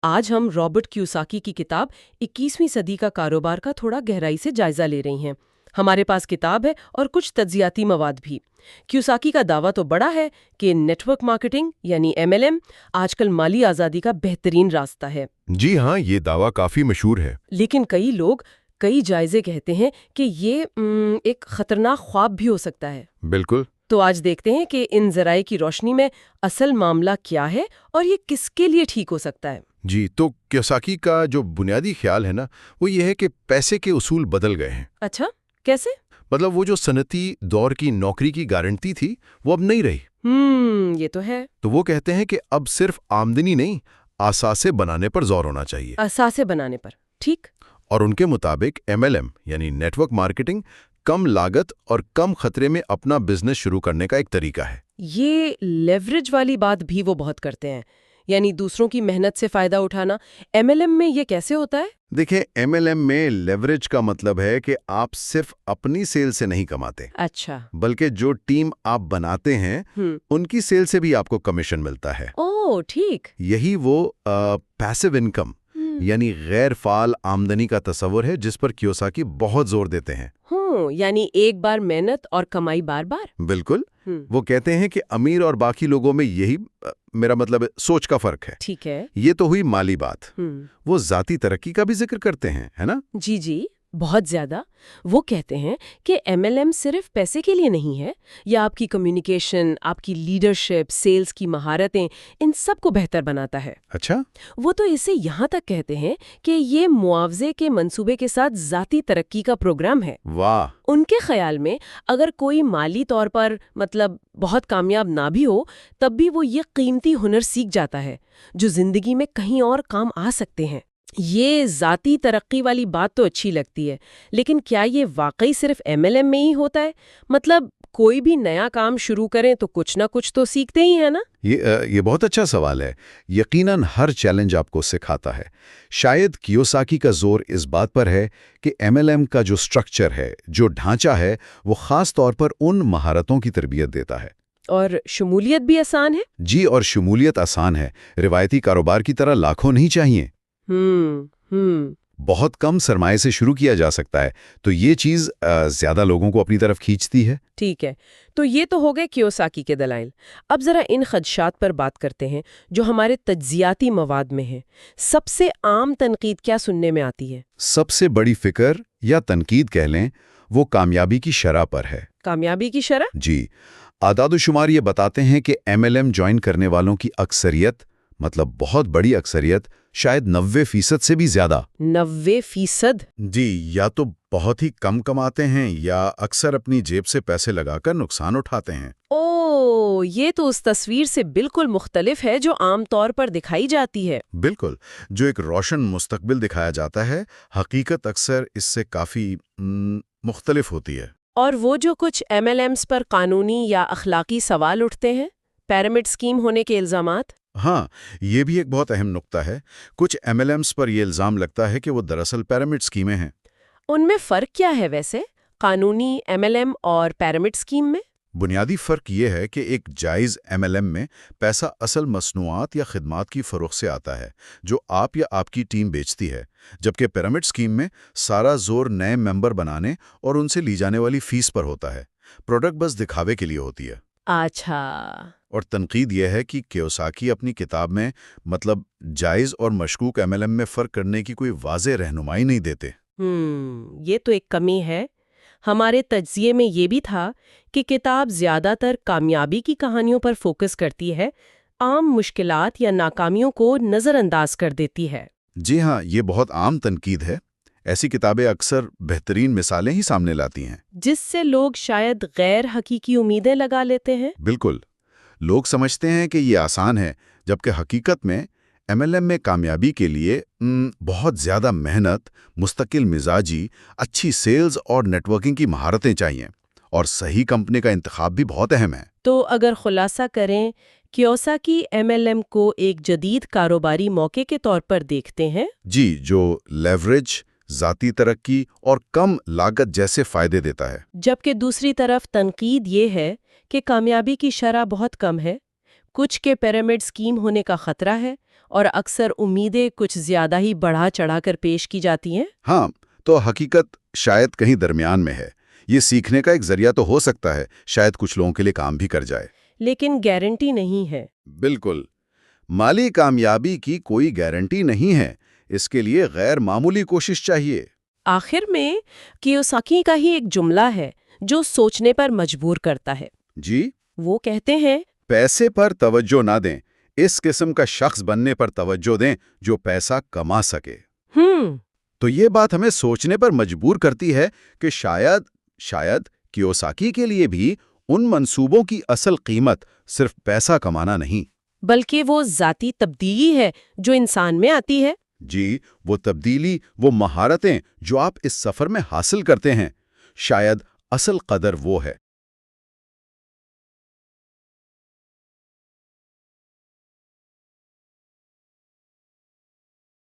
آج ہم Robert Kiyosaki کی کتاب 21ویں صدی کا کاروبار کا تھوڑا گہرائی سے جائزہ لے رہی ہیں۔ ہمارے پاس کتاب ہے اور کچھ تجزیاتی مواد بھی۔ کیوساکی کا دعویٰ تو بڑا ہے کہ نیٹ ورک مارکیٹنگ یعنی MLM آج کل مالی آزادی کا بہترین راستہ ہے۔ جی ہاں، یہ دعویٰ کافی مشہور ہے۔ لیکن کئی لوگ کئی جائزے کہتے ہیں کہ یہ ایک خطرناک خواب بھی ہو سکتا ہے۔ بالکل۔ تو آج دیکھتے ہیں کہ ان ذرائع کی روشنی میں اصل معاملہ کیا ہے اور یہ کس کے لیے ٹھیک ہو سکتا ہے۔ جی، تو کیوساکی کا جو بنیادی خیال ہے نا، وہ یہ ہے کہ پیسے کے اصول بدل گئے ہیں۔ اچھا، کیسے؟ مطلب وہ جو صنعتی دور کی نوکری کی گارنٹی تھی، وہ اب نہیں رہی۔ یہ تو ہے۔ تو وہ کہتے ہیں کہ اب صرف آمدنی نہیں، اثاثے بنانے پر زور ہونا چاہیے۔ اثاثے بنانے پر، ٹھیک۔ اور ان کے مطابق MLM یعنی نیٹ ورک مارکیٹنگ کم لاگت اور کم خطرے میں اپنا بزنس شروع کرنے کا ایک طریقہ ہے۔ یہ لیوریج والی بات بھی وہ بہت کرتے ہیں، یعنی دوسروں کی محنت سے فائدہ اٹھانا۔ MLM میں یہ کیسے ہوتا ہے؟ دیکھیں، MLM میں لیوریج کا مطلب ہے کہ آپ صرف اپنی سیل سے نہیں کماتے، اچھا، بلکہ جو ٹیم آپ بناتے ہیں ان کی سیل سے بھی آپ کو کمیشن ملتا ہے۔ اوہ، ٹھیک۔ یہی وہ پیسو انکم یعنی غیر فعال آمدنی کا تصور ہے جس پر کیوساکی بہت زور دیتے ہیں۔ یعنی ایک بار محنت اور کمائی بار بار۔ بالکل۔ وہ کہتے ہیں کہ امیر اور باقی لوگوں میں یہی میرا مطلب سوچ کا فرق ہے۔ ٹھیک ہے۔ یہ تو ہوئی مالی بات۔ وہ ذاتی ترقی کا بھی ذکر کرتے ہیں، ہے نا؟ جی جی، بہت زیادہ۔ وہ کہتے ہیں کہ MLM صرف پیسے کے لیے نہیں ہے، یا آپ کی کمیونیکیشن، آپ کی لیڈرشپ، سیلز کی مہارتیں، ان سب کو بہتر بناتا ہے۔ اچھا۔ وہ تو اسے یہاں تک کہتے ہیں کہ یہ معاوضے کے منصوبے کے ساتھ ذاتی ترقی کا پروگرام ہے۔ واہ! ان کے خیال میں اگر کوئی مالی طور پر بہت کامیاب نہ بھی ہو، تب بھی وہ یہ قیمتی ہنر سیکھ جاتا ہے جو زندگی میں کہیں اور کام آ سکتے ہیں۔ یہ ذاتی ترقی والی بات تو اچھی لگتی ہے، لیکن کیا یہ واقعی صرف MLM میں ہی ہوتا ہے؟ کوئی بھی نیا کام شروع کریں تو کچھ نہ کچھ تو سیکھتے ہی ہیں نا؟ یہ بہت اچھا سوال ہے۔ یقیناً ہر چیلنج آپ کو سکھاتا ہے۔ شاید کیوساکی کا زور اس بات پر ہے کہ MLM کا جو سٹرکچر ہے، جو ڈھانچہ ہے، وہ خاص طور پر ان مہارتوں کی تربیت دیتا ہے۔ اور شمولیت بھی آسان ہے؟ جی، اور شمولیت آسان ہے۔ روایتی کاروبار کی طرح لاکھوں نہیں چاہیے۔ بہت کم سرمایہ سے شروع کیا جا سکتا ہے، تو یہ چیز زیادہ لوگوں کو اپنی طرف کھینچتی ہے۔ ٹھیک ہے، تو یہ تو ہو گئے کیوساکی کے دلائل۔ اب ذرا ان خدشات پر بات کرتے ہیں جو ہمارے تجزیاتی مواد میں ہیں۔ سب سے عام تنقید کیا سننے میں آتی ہے؟ سب سے بڑی فکر یا تنقید کہہ لیں، وہ کامیابی کی شرح پر ہے۔ کامیابی کی شرح؟ جی، اعداد و شمار یہ بتاتے ہیں کہ MLM جوائن کرنے والوں کی اکثریت، بہت بڑی اکثریت، شاید 90% سے بھی زیادہ۔ 90%؟ جی، یا تو بہت ہی کم کماتے ہیں یا اکثر اپنی جیب سے پیسے لگا کر نقصان اٹھاتے ہیں۔ یہ تو اس تصویر سے بالکل مختلف ہے جو عام طور پر دکھائی جاتی ہے۔ بالکل، جو ایک روشن مستقبل دکھایا جاتا ہے، حقیقت اکثر اس سے کافی مختلف ہوتی ہے۔ اور وہ جو کچھ MLMs پر قانونی یا اخلاقی سوال اٹھتے ہیں، پیرامڈ اسکیم ہونے کے الزامات؟ ہاں، یہ بھی ایک بہت اہم نقطہ ہے۔ کچھ MLMs پر یہ الزام لگتا ہے کہ وہ دراصل پیرامڈ اسکیمیں ہیں۔ ان میں فرق کیا ہے ویسے، قانونی MLM اور پیرامڈ اسکیم میں؟ بنیادی فرق یہ ہے کہ ایک جائز MLM میں پیسہ اصل مصنوعات یا خدمات کی فروخت سے آتا ہے جو آپ یا آپ کی ٹیم بیچتی ہے، جبکہ پیرامڈ اسکیم میں سارا زور نئے ممبر بنانے اور ان سے لی جانے والی فیس پر ہوتا ہے۔ پروڈکٹ بس دکھاوے کے لیے ہوتی ہے۔ اچھا۔ اور تنقید یہ ہے کہ کیوساکی اپنی کتاب میں جائز اور مشکوک MLM میں فرق کرنے کی کوئی واضح رہنمائی نہیں دیتے۔ یہ تو ایک کمی ہے۔ ہمارے تجزیے میں یہ بھی تھا کہ کتاب زیادہ تر کامیابی کی کہانیوں پر فوکس کرتی ہے، عام مشکلات یا ناکامیوں کو نظر انداز کر دیتی ہے۔ جی ہاں، یہ بہت عام تنقید ہے۔ ایسی کتابیں اکثر بہترین مثالیں ہی سامنے لاتی ہیں، جس سے لوگ شاید غیر حقیقی امیدیں لگا لیتے ہیں۔ بالکل، لوگ سمجھتے ہیں کہ یہ آسان ہے، جبکہ حقیقت میں MLM میں کامیابی کے لیے بہت زیادہ محنت، مستقل مزاجی، اچھی سیلز اور نیٹ ورکنگ کی مہارتیں چاہیے، اور صحیح کمپنی کا انتخاب بھی بہت اہم ہے۔ تو اگر خلاصہ کریں، کیوساکی MLM کو ایک جدید کاروباری موقع کے طور پر دیکھتے ہیں، جی، جو لیوریج، ذاتی ترقی اور کم لاگت جیسے فائدے دیتا ہے۔ جبکہ دوسری طرف تنقید یہ ہے کہ کامیابی کی شرح بہت کم ہے، کچھ کے پیرامڈ اسکیم ہونے کا خطرہ ہے اور اکثر امیدیں کچھ زیادہ ہی بڑھا چڑھا کر پیش کی جاتی ہیں۔ ہاں، تو حقیقت شاید کہیں درمیان میں ہے۔ یہ سیکھنے کا ایک ذریعہ تو ہو سکتا ہے، شاید کچھ لوگوں کے لیے کام بھی کر جائے، لیکن گارنٹی نہیں ہے۔ بالکل۔ مالی کامیابی کی کوئی گارنٹی نہیں ہے، اس کے لیے غیر معمولی کوشش چاہیے۔ آخر میں کیوساکی کا ہی ایک جملہ ہے جو سوچنے پر مجبور کرتا ہے۔ جی، وہ کہتے ہیں، پیسے پر توجہ نہ دیں، اس قسم کا شخص بننے پر توجہ دیں جو پیسہ کما سکے۔ تو یہ بات ہمیں سوچنے پر مجبور کرتی ہے کہ شاید کیوساکی کے لیے بھی ان منصوبوں کی اصل قیمت صرف پیسہ کمانا نہیں، بلکہ وہ ذاتی تبدیلی ہے جو انسان میں آتی ہے۔ جی، وہ تبدیلی، وہ مہارتیں جو آپ اس سفر میں حاصل کرتے ہیں، شاید اصل قدر وہ ہے۔